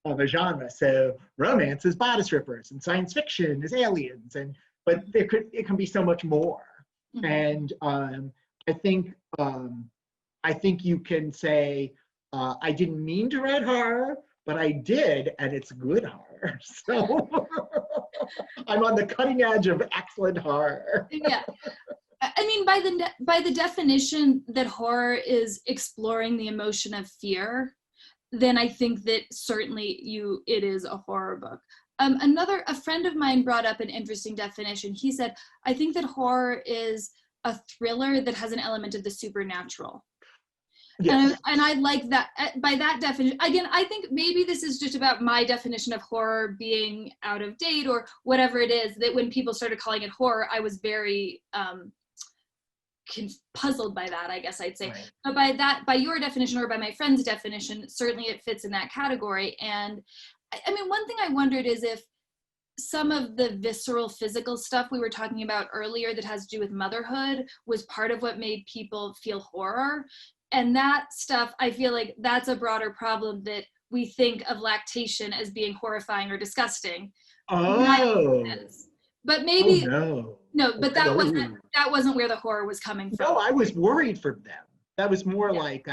of a genre. So romance is bodice rippers, and science fiction is aliens, but it can be so much more. Mm-hmm. And I think you can say, I didn't mean to write horror, but I did, and it's good horror. So I'm on the cutting edge of excellent horror. Yeah. I mean, by the definition that horror is exploring the emotion of fear, then I think that certainly it is a horror book. A friend of mine brought up an interesting definition. He said, I think that horror is a thriller that has an element of the supernatural. Yes. And I like that. By that definition, again, I think maybe this is just about my definition of horror being out of date or whatever it is, that when people started calling it horror, I was very puzzled by that, I guess I'd say. Right. But by your definition, or by my friend's definition, certainly it fits in that category. And I mean, one thing I wondered is if some of the visceral physical stuff we were talking about earlier that has to do with motherhood was part of what made people feel horror. And that stuff, I feel like that's a broader problem, that we think of lactation as being horrifying or disgusting. Oh. But maybe, but that wasn't where the horror was coming from. No, I was worried for them. That was more like,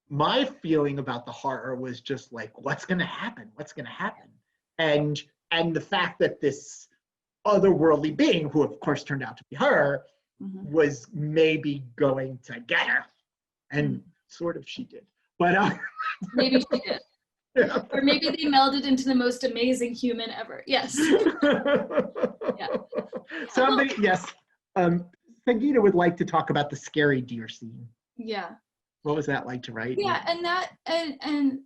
my feeling about the horror was just like, what's going to happen? What's going to happen? And the fact that this otherworldly being, who of course turned out to be her, Mhm. was maybe going to get her. And sort of she did. But Maybe she did. yeah. Or maybe they melded into the most amazing human ever. Yes. Yeah. Somebody, yes. Sangeeta would like to talk about the scary deer scene. Yeah. What was that like to write? Yeah, and that and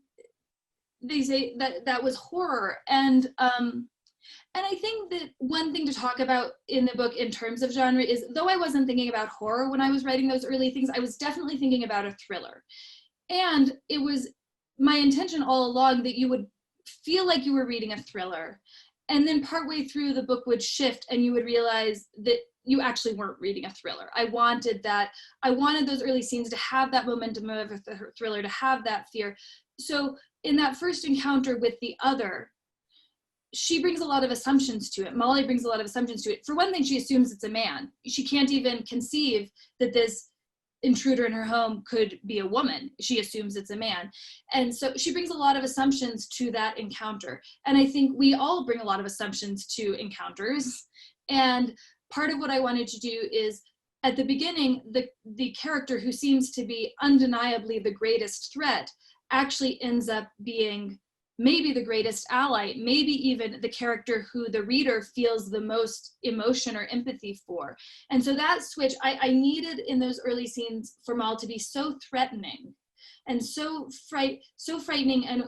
they say that was horror. And I think that one thing to talk about in the book in terms of genre is, though I wasn't thinking about horror when I was writing those early things, I was definitely thinking about a thriller. And it was my intention all along that you would feel like you were reading a thriller. And then partway through the book would shift and you would realize that you actually weren't reading a thriller. I wanted those early scenes to have that momentum of a thriller, to have that fear. So in that first encounter with the other, she brings a lot of assumptions to it. Molly brings a lot of assumptions to it. For one thing, she assumes it's a man. She can't even conceive that this intruder in her home could be a woman. She assumes it's a man. And so she brings a lot of assumptions to that encounter. And I think we all bring a lot of assumptions to encounters. And part of what I wanted to do is, at the beginning, the character who seems to be undeniably the greatest threat actually ends up being maybe the greatest ally, maybe even the character who the reader feels the most emotion or empathy for. And so that switch, I needed in those early scenes for Mal to be so threatening and so frightening, and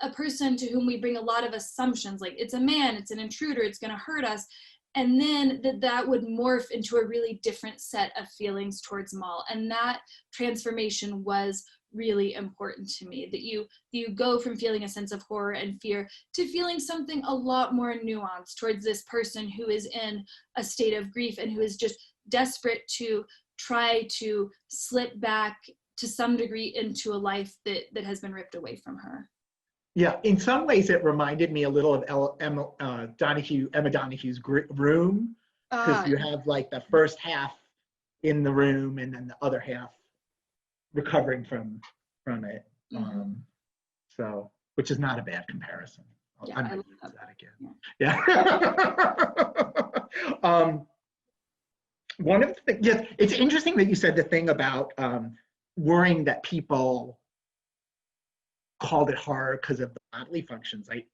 a person to whom we bring a lot of assumptions, like it's a man, it's an intruder, it's gonna hurt us. And then that would morph into a really different set of feelings towards Mal. And that transformation was really important to me, that you go from feeling a sense of horror and fear to feeling something a lot more nuanced towards this person who is in a state of grief and who is just desperate to try to slip back to some degree into a life that has been ripped away from her. Yeah, in some ways it reminded me a little of Emma Donohue's Room, because you have like the first half in the room and then the other half recovering from it. Mm-hmm. So, which is not a bad comparison. Yeah, I'm I going to love use that again. Yeah. Yeah. One of the, yes, it's interesting that you said the thing about worrying that people called it horror because of the bodily functions. I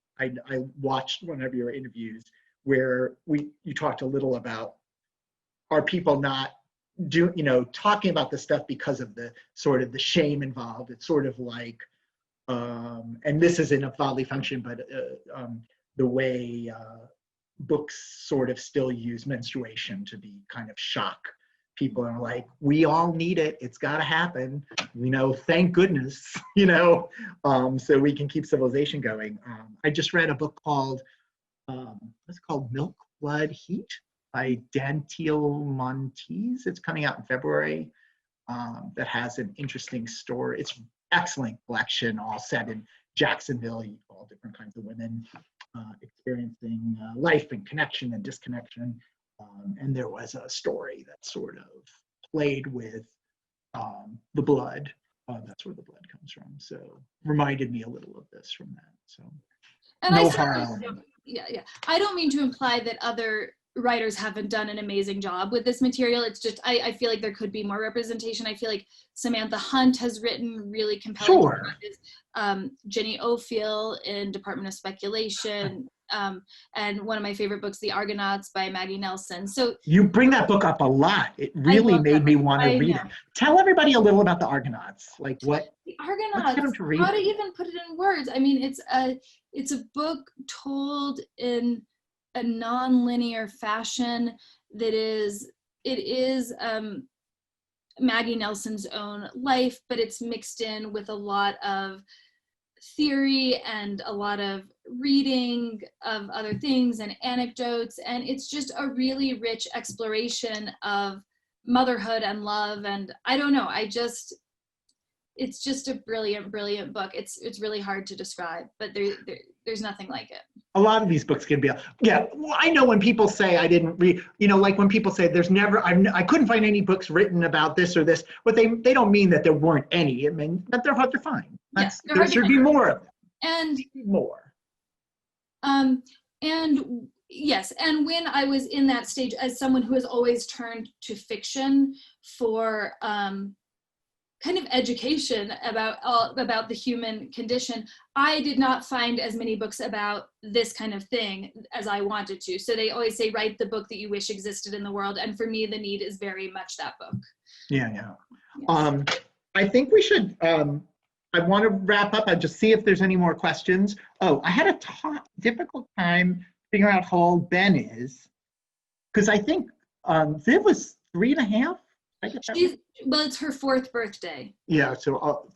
watched one of your interviews where you talked a little about, are people not talking about this stuff because of the sort of the shame involved. It's sort of like, and this isn't a bodily function, but the way books sort of still use menstruation to be kind of shock. People are like, we all need it. It's got to happen. Thank goodness, so we can keep civilization going. I just read a book called, what's it called? Milk, Blood, Heat by Daniel Goldin. It's coming out in February. That has an interesting story. It's excellent collection, all set in Jacksonville, all different kinds of women experiencing life and connection and disconnection. And there was a story that sort of played with the blood. That's where the blood comes from. So reminded me a little of this from that. So and no I harm. Yeah. I don't mean to imply that other writers haven't done an amazing job with this material. It's just, I feel like there could be more representation. I feel like Samantha Hunt has written really compelling stories. Jenny Ophil in Department of Speculation, and one of my favorite books, The Argonauts by Maggie Nelson. So you bring that book up a lot. It really made me want to read it. Tell everybody a little about the Argonauts. Like what? The Argonauts. Let's get them to read how to even put it in words? I mean, it's a book told in a non-linear fashion that it is Maggie Nelson's own life, but it's mixed in with a lot of theory and a lot of reading of other things and anecdotes, and it's just a really rich exploration of motherhood and love. And I don't know, it's just a brilliant book. It's really hard to describe, but there's nothing like it. A lot of these books can be, well, I know when people say I didn't read, like when people say there's never, I couldn't find any books written about this or this, but they don't mean that there weren't any. I mean, that they're hard to find. There should be more of them. And more. And Yes, and when I was in that stage as someone who has always turned to fiction for kind of education about the human condition, I did not find as many books about this kind of thing as I wanted to. So they always say, write the book that you wish existed in the world. And for me, the need is very much that book. Yeah. Yes. I think we should, I want to wrap up and just see if there's any more questions. Oh, I had a difficult time figuring out how old Ben is, because I think Viv was 3.5. Well, it's her 4th birthday. Yeah, so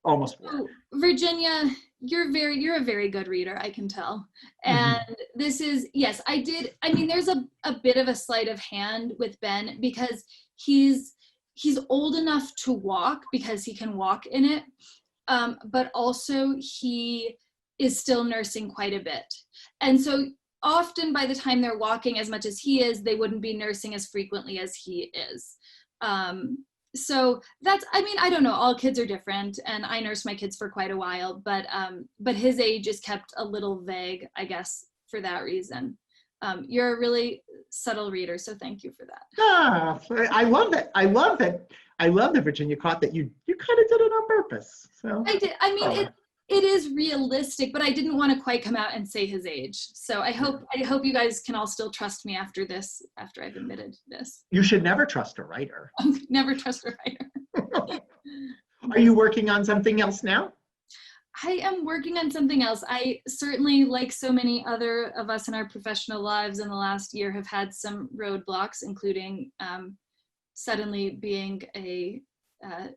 almost 4. So, Virginia, you're a very good reader, I can tell. And this is, yes, I mean, there's a bit of a sleight of hand with Ben, because he's old enough to walk because he can walk in it, but also he is still nursing quite a bit. And so often by the time they're walking as much as he is, they wouldn't be nursing as frequently as he is. So that's, I mean, I don't know, all kids are different, and I nursed my kids for quite a while, but his age is kept a little vague, I guess, for that reason. You're a really subtle reader, so thank you for that. I love that. I love that Virginia caught that you kind of did it on purpose. So I did. I mean, it is realistic, but I didn't want to quite come out and say his age. So I hope you guys can all still trust me after I've admitted this. You should never trust a writer. Never trust a writer. Are you working on something else now? I am working on something else. I certainly, like so many other of us in our professional lives in the last year, have had some roadblocks, including suddenly being a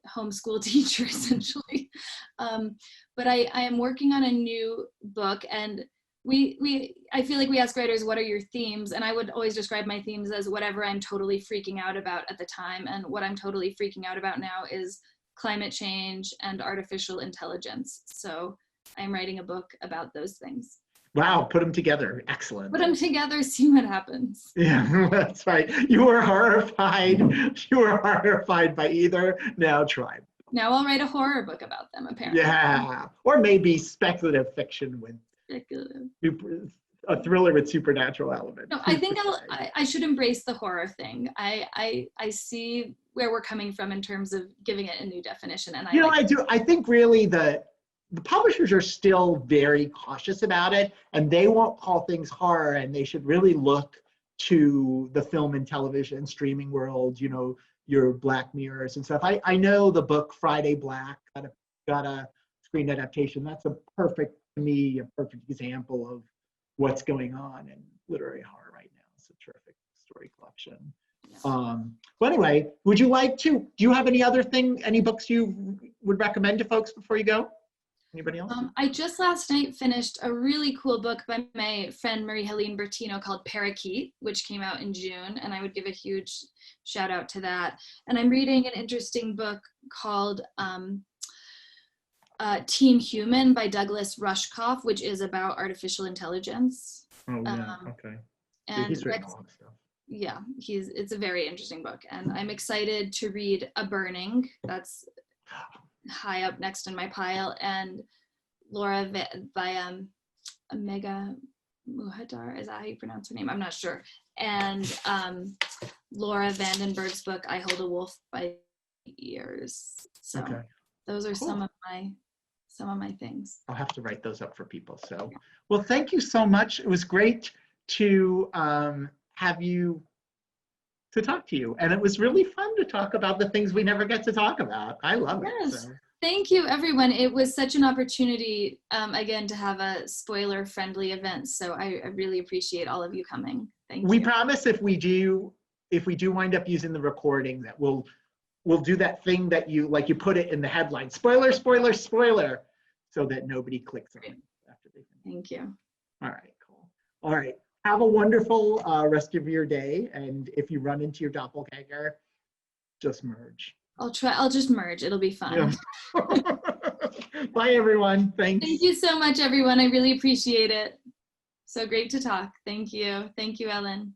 homeschool teacher, essentially. But I am working on a new book, and I feel like we ask writers, what are your themes? And I would always describe my themes as whatever I'm totally freaking out about at the time. And what I'm totally freaking out about now is climate change and artificial intelligence. So I'm writing a book about those things. Wow, put them together. Excellent. Put them together, see what happens. Yeah, that's right. You were horrified. You were horrified by either. Now try. Now I'll write a horror book about them, apparently. Yeah, or maybe speculative fiction with a thriller with supernatural elements. No, I think I should embrace the horror thing. I see where we're coming from in terms of giving it a new definition. And I do. I think really the publishers are still very cautious about it, and they won't call things horror, and they should really look to the film and television streaming world, your Black Mirrors and stuff. I know the book Friday Black got a screen adaptation. That's to me, a perfect example of what's going on in literary horror right now. It's a terrific story collection. But anyway, do you have any books you would recommend to folks before you go? Anybody else? I just last night finished a really cool book by my friend Marie-Helene Bertino called Parakeet, which came out in June, and I would give a huge shout out to that. And I'm reading an interesting book called Team Human by Douglas Rushkoff, which is about artificial intelligence. Oh, yeah, okay. And he's written a lot of stuff. Yeah, it's a very interesting book, and I'm excited to read A Burning. That's high up next in my pile, and Laura by Mega Muhadar, is that how you pronounce her name? I'm not sure. And Laura Vandenberg's book I Hold a Wolf by Ears. So those are some of my things. I'll have to write those up for people. So, well, thank you so much. It was great to have you, to talk to you. And it was really fun to talk about the things we never get to talk about. I love it. So. Thank you, everyone. It was such an opportunity, again, to have a spoiler-friendly event. So I really appreciate all of you coming. Thank you. We promise if we do wind up using the recording, that we'll do that thing that you put it in the headline, spoiler, spoiler, spoiler, so that nobody clicks on it after they finish. Thank you. All right, cool. All right. Have a wonderful rest of your day. And if you run into your doppelganger, just merge. I'll just merge. It'll be fun. Yeah. Bye, everyone. Thanks. Thank you so much, everyone. I really appreciate it. So great to talk. Thank you. Thank you, Ellen.